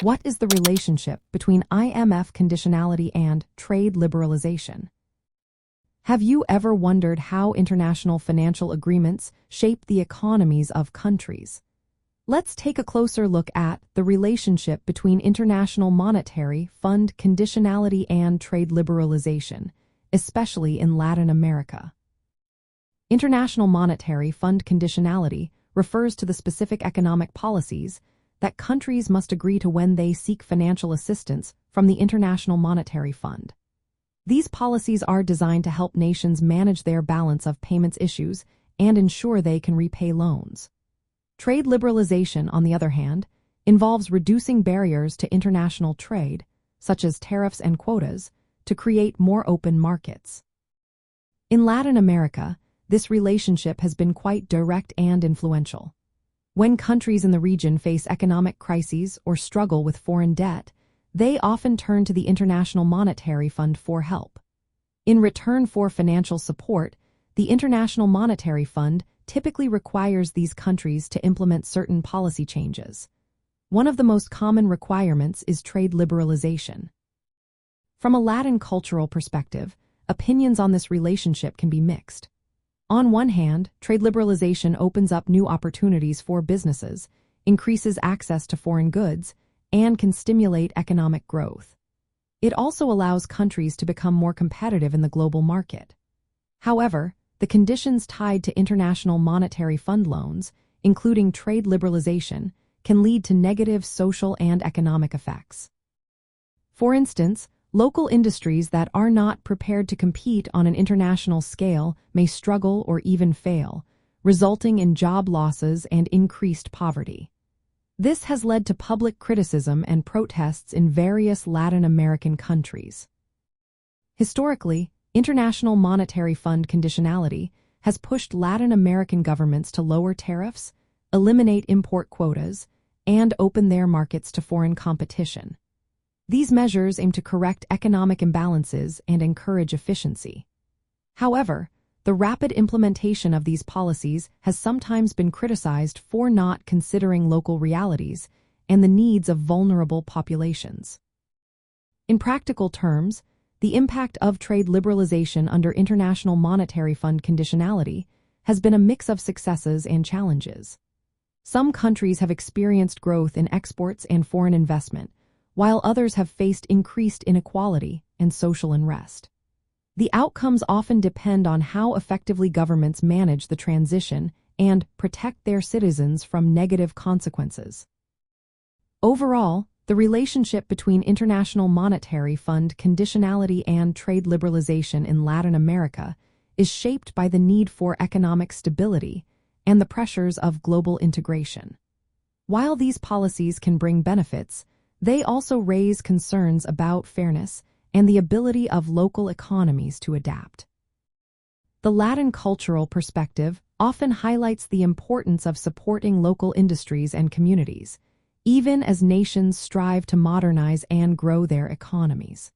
What is the relationship between IMF conditionality and trade liberalization? Have you ever wondered how international financial agreements shape the economies of countries? Let's take a closer look at the relationship between International Monetary Fund conditionality and trade liberalization, especially in Latin America. International Monetary Fund conditionality refers to the specific economic policies that countries must agree to when they seek financial assistance from the International Monetary Fund. These policies are designed to help nations manage their balance of payments issues and ensure they can repay loans. Trade liberalization, on the other hand, involves reducing barriers to international trade, such as tariffs and quotas, to create more open markets. In Latin America, this relationship has been quite direct and influential. When countries in the region face economic crises or struggle with foreign debt, they often turn to the International Monetary Fund for help. In return for financial support, the International Monetary Fund typically requires these countries to implement certain policy changes. One of the most common requirements is trade liberalization. From a Latin cultural perspective, opinions on this relationship can be mixed. On one hand, trade liberalization opens up new opportunities for businesses, increases access to foreign goods, and can stimulate economic growth. It also allows countries to become more competitive in the global market. However, the conditions tied to International Monetary Fund loans, including trade liberalization, can lead to negative social and economic effects. For instance, local industries that are not prepared to compete on an international scale may struggle or even fail, resulting in job losses and increased poverty. This has led to public criticism and protests in various Latin American countries. Historically, International Monetary Fund conditionality has pushed Latin American governments to lower tariffs, eliminate import quotas, and open their markets to foreign competition. These measures aim to correct economic imbalances and encourage efficiency. However, the rapid implementation of these policies has sometimes been criticized for not considering local realities and the needs of vulnerable populations. In practical terms, the impact of trade liberalization under International Monetary Fund conditionality has been a mix of successes and challenges. Some countries have experienced growth in exports and foreign investment, while others have faced increased inequality and social unrest. The outcomes often depend on how effectively governments manage the transition and protect their citizens from negative consequences. Overall, the relationship between International Monetary Fund conditionality and trade liberalization in Latin America is shaped by the need for economic stability and the pressures of global integration. While these policies can bring benefits, they also raise concerns about fairness and the ability of local economies to adapt. The Latin cultural perspective often highlights the importance of supporting local industries and communities, even as nations strive to modernize and grow their economies.